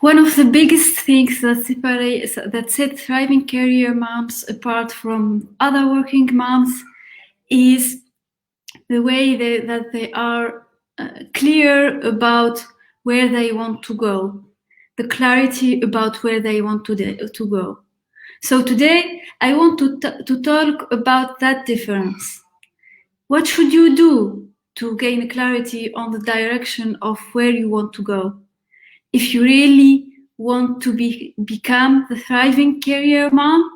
One of the biggest things that set thriving career moms apart from other working moms is the way that they are clear about where they want to go, the clarity about where they want to go. So today I want to talk about that difference. What should you do to gain clarity on the direction of where you want to go? If you really want to become the thriving career mom,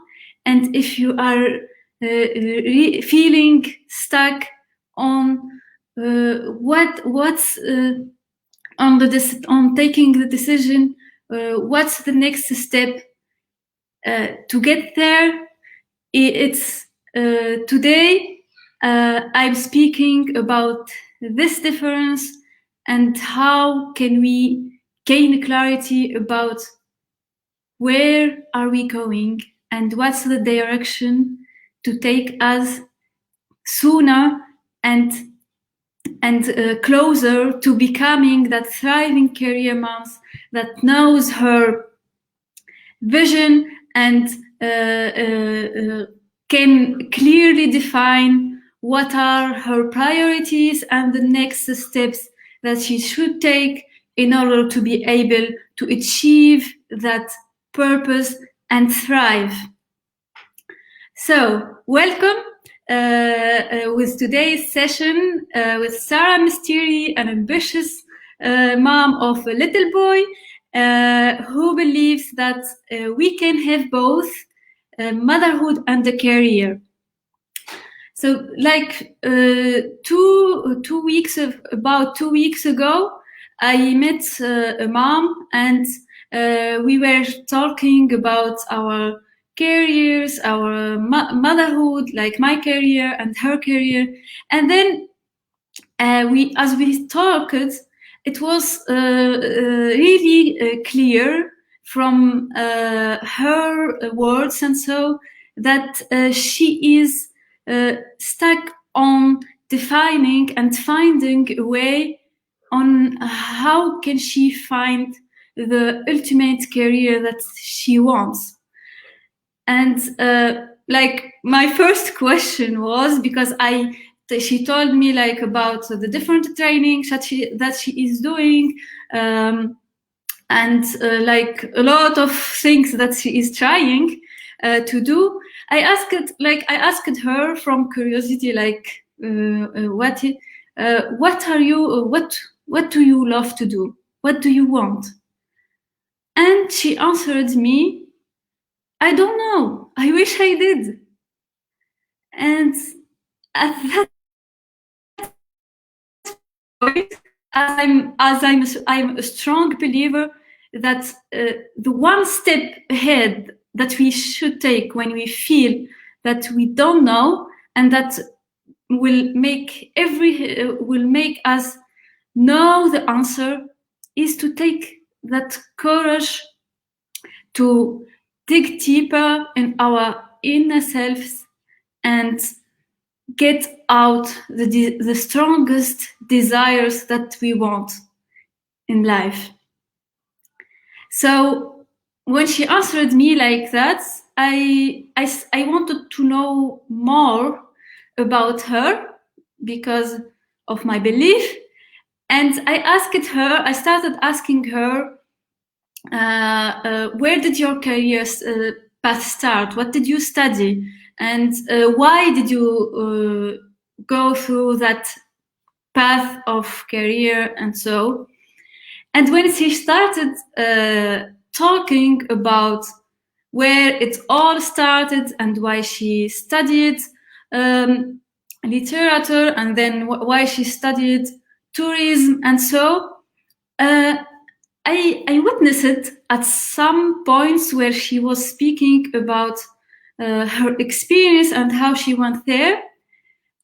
and if you are feeling stuck on what's on taking the decision, what's the next step to get there? It's today I'm speaking about this difference and how can we gain clarity about where are we going and what's the direction to take us sooner and closer to becoming that thriving career mom that knows her vision and can clearly define what are her priorities and the next steps that she should take in order to be able to achieve that purpose and thrive. So, welcome with today's session with Sarah Mystery, an ambitious mom of a little boy who believes that we can have both motherhood and a career. So, like about 2 weeks ago, I met a mom and we were talking about our careers, our motherhood, like my career and her career. And then as we talked, it was really clear from her words and so that she is stuck on defining and finding a way on how can she find the ultimate career that she wants. And like my first question was, because she told me like about the different trainings that she is doing, and like a lot of things that she is trying to do. I asked her from curiosity, like what do you love to do? What do you want? And she answered me, I don't know. I wish I did. And at that point, I'm a strong believer that the one step ahead that we should take when we feel that we don't know, and that will make us know the answer, is to take that courage to dig deeper in our inner selves and get out the strongest desires that we want in life. So when she answered me like that, I wanted to know more about her because of my belief. And I started asking her, where did your career path start? What did you study? And why did you go through that path of career and so? And when she started talking about where it all started and why she studied literature and then why she studied tourism and so, I witnessed it at some points where she was speaking about her experience and how she went there.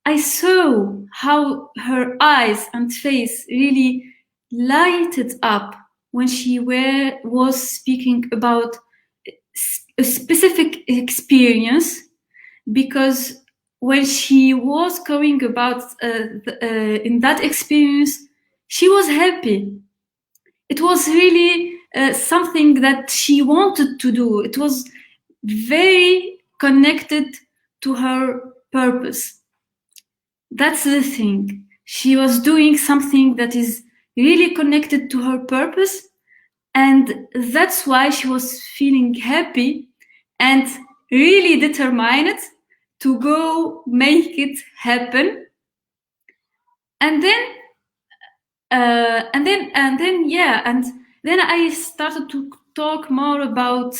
I saw how her eyes and face really lighted up when she was speaking about a specific experience, because when she was going about in that experience, she was happy. It was really something that she wanted to do. It was very connected to her purpose. That's the thing. She was doing something that is really connected to her purpose, and that's why she was feeling happy and really determined to go make it happen. And then then I started to talk more about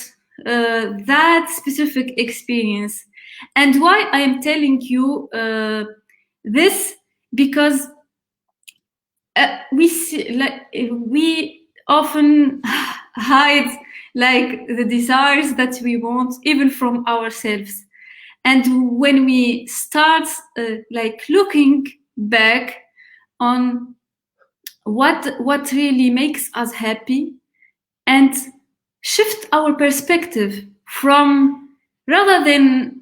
that specific experience. And why I am telling you this, because we often hide like the desires that we want even from ourselves. And when we start like looking back on what really makes us happy, and shift our perspective from, rather than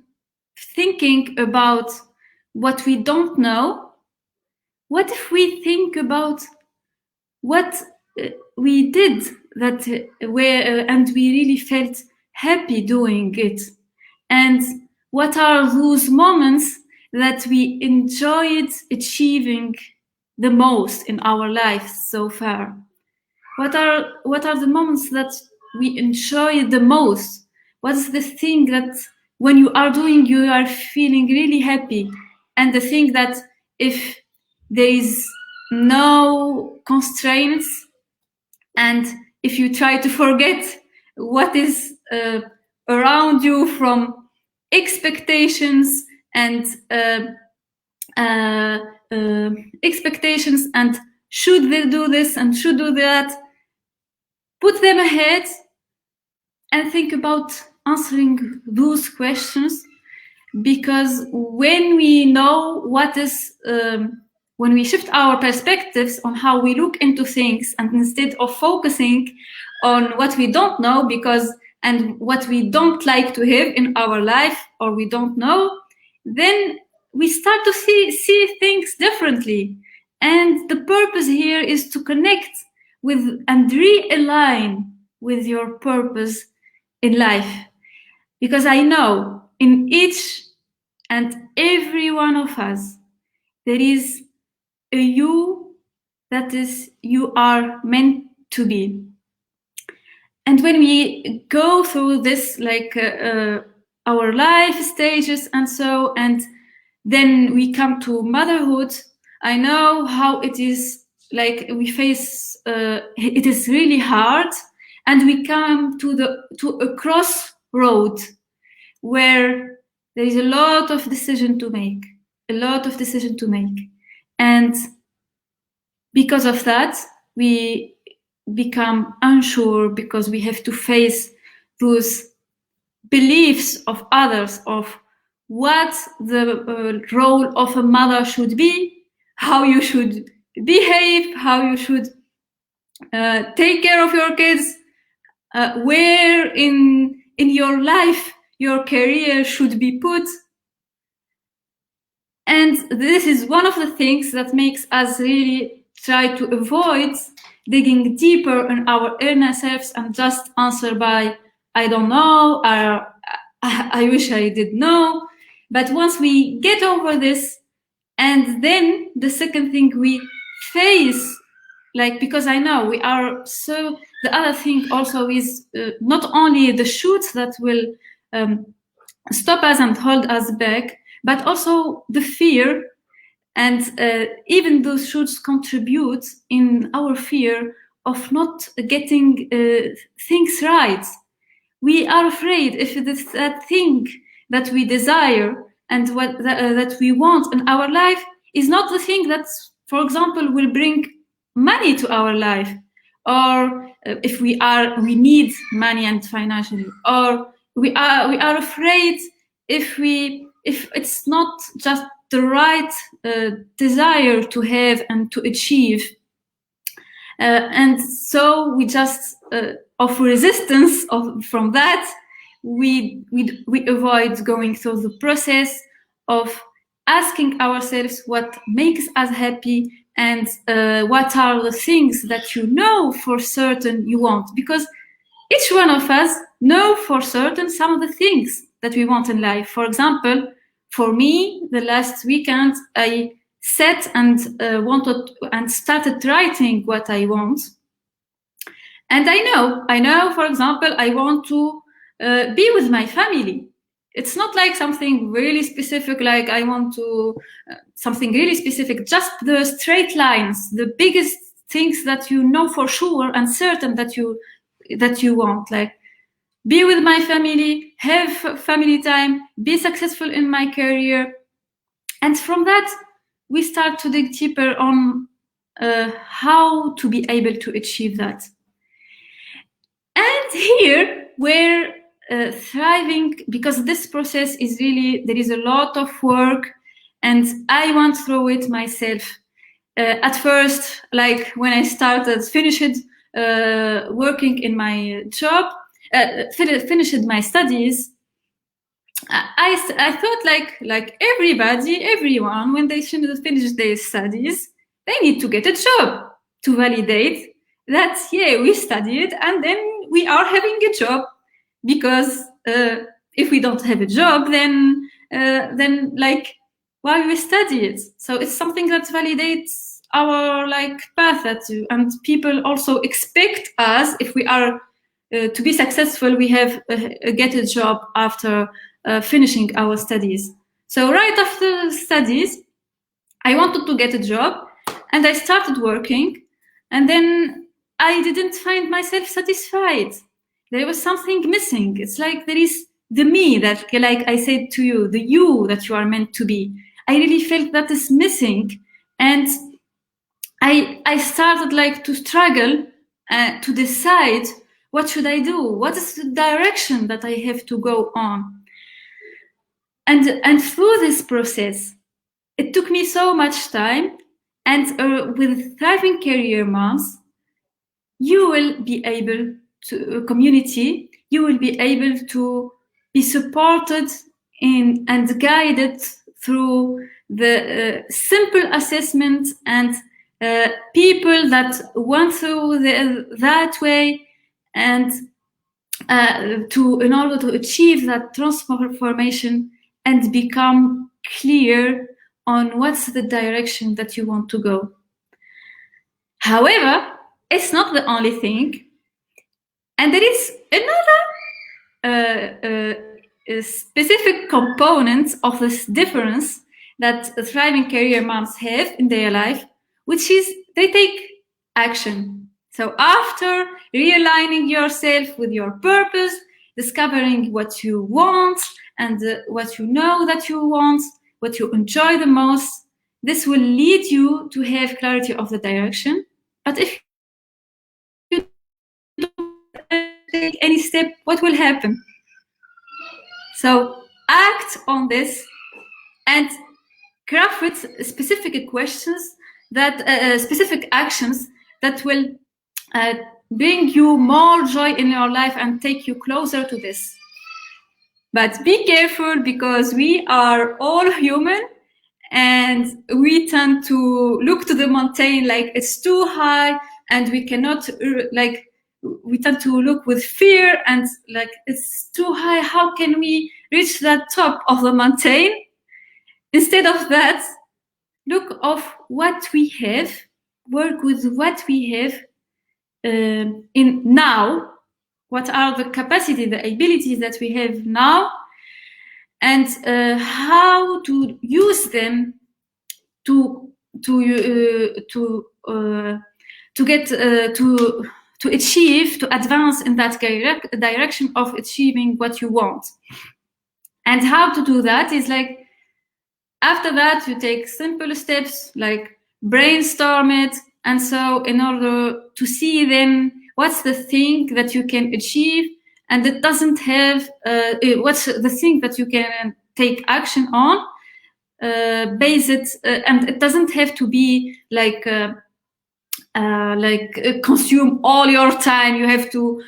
thinking about what we don't know, what if we think about what we did that and we really felt happy doing it, and what are those moments that we enjoyed achieving the most in our lives so far? What are the moments that we enjoy the most? What's the thing that when you are doing, you are feeling really happy? And the thing that if there is no constraints, and if you try to forget what is around you from expectations and expectations, and should they do this and should do that, put them ahead and think about answering those questions. Because when we know what is, when we shift our perspectives on how we look into things, and instead of focusing on what we don't know, and what we don't like to have in our life, or we don't know, then we start to see things differently. And the purpose here is to connect with and realign with your purpose in life. Because I know in each and every one of us, there is a you that is you are meant to be. And when we go through this, like our life stages and so, and then we come to motherhood, I know how it is, like we face, it is really hard, and we come to a crossroad where there is a lot of decision to make, and because of that, we become unsure, because we have to face those beliefs of others of what the role of a mother should be, how you should behave, how you should take care of your kids, where in your life your career should be put. And this is one of the things that makes us really try to avoid digging deeper in our inner selves and just answer by, I don't know, or I wish I did know. But once we get over this, and then the second thing we face, like, because I know we are so, the other thing also is not only the shoots that will stop us and hold us back, but also the fear. And even those shoots contribute in our fear of not getting things right. We are afraid if it is that thing that we desire and what that we want in our life is not the thing that, for example, will bring money to our life, or if we need money and financially, or we are afraid if it's not just the right desire to have and to achieve, and so we just of resistance from that, we avoid going through the process of asking ourselves what makes us happy, and what are the things that you know for certain you want, because each one of us know for certain some of the things that we want in life. For example, for me, the last weekend, I sat and wanted and started writing what I want. And I know, for example, I want to be with my family. It's not like something really specific, like I want to, something really specific, just the straight lines, the biggest things that you know for sure and certain that you want, like be with my family, have family time, be successful in my career. And from that, we start to dig deeper on how to be able to achieve that. And here, we're thriving, because this process is really, there is a lot of work, and I went through it myself. At first, like when I started, finished working in my job, finished my studies, I thought like everyone, when they finish their studies, they need to get a job to validate that, yeah, we studied and then we are having a job. Because if we don't have a job, then like, why we study it? So it's something that validates our like path, and people also expect us, if we are to be successful, we have get a job after finishing our studies. So right after studies, I wanted to get a job, and I started working, and then I didn't find myself satisfied. There was something missing. It's like there is the me that, like I said to you, the you that you are meant to be. I really felt that is missing, and I started like to struggle to decide, what should I do? What is the direction that I have to go on? And through this process, it took me so much time. And with Thriving Career Moms, you will be able to, community, you will be able to be supported in and guided through the simple assessment, and people that went through that way, and in order to achieve that transformation and become clear on what's the direction that you want to go. However, it's not the only thing, and there is another specific component of this difference that Thriving Career Moms have in their life, which is they take action. So after realigning yourself with your purpose, discovering what you want and what you know that you want, what you enjoy the most, this will lead you to have clarity of the direction. But if you don't take any step, what will happen? So act on this and craft specific questions that specific actions that will bring you more joy in your life and take you closer to this. But be careful, because we are all human, and we tend to look to the mountain like it's too high, and we cannot, like, we tend to look with fear and like, it's too high, how can we reach that top of the mountain? Instead of that, look of what we have, work with what we have in now, what are the capacity, the abilities that we have now, and how to use them to get to achieve, to advance in that direction of achieving what you want. And how to do that is like, after that, you take simple steps, like brainstorm it. And so in order to see then what's the thing that you can achieve, and it doesn't have, what's the thing that you can take action on, base it, and it doesn't have to be like consume all your time. You have to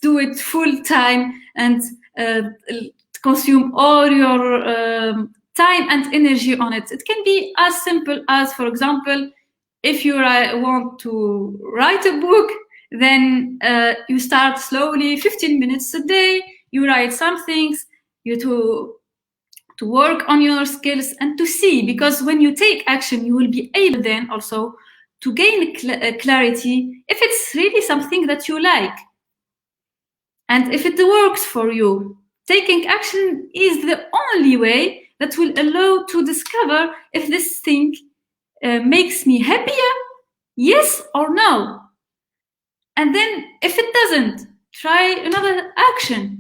do it full time and consume all your time and energy on it. It can be as simple as, for example, if you want to write a book, then you start slowly, 15 minutes a day, you write some things, you to work on your skills and to see, because when you take action, you will be able then also to gain clarity if it's really something that you like. And if it works for you, taking action is the only way that will allow to discover if this thing makes me happier, yes or no. And then if it doesn't, try another action.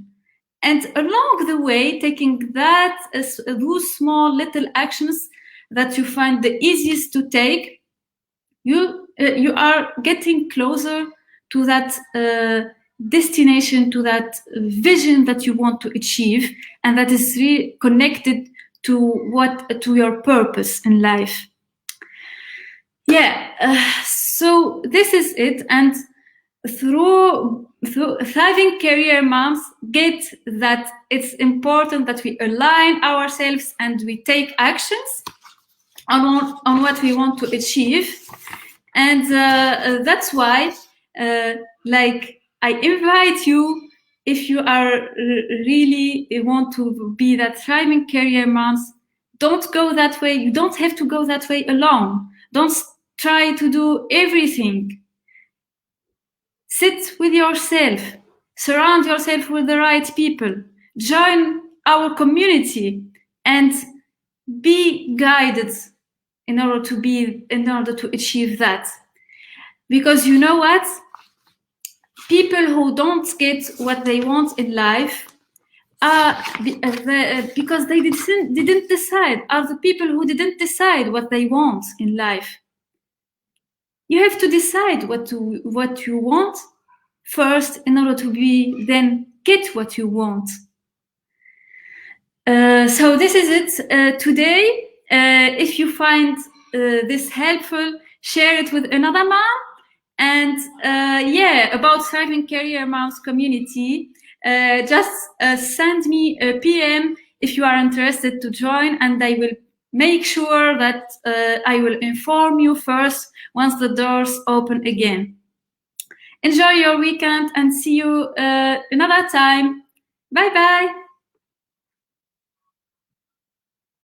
And along the way, taking those small little actions that you find the easiest to take, you are getting closer to that destination, to that vision that you want to achieve, and that is really connected to your purpose in life. So this is it. And through thriving career moms get that it's important that we align ourselves and we take actions on what we want to achieve. And that's why I invite you, if you are really want to be that thriving career moms, don't go that way. You don't have to go that way alone. Don't try to do everything. Sit with yourself, surround yourself with the right people, join our community, and be guided in order to achieve that. Because you know what? People who don't get what they want in life because they didn't decide, are the people who didn't decide what they want in life. You have to decide what you want first in order to then get what you want. So this is it today. If you find this helpful, share it with another mom. And about Thriving Career Moms community, just send me a PM if you are interested to join, and I will make sure that I will inform you first once the doors open again. Enjoy your weekend and see you another time. Bye-bye.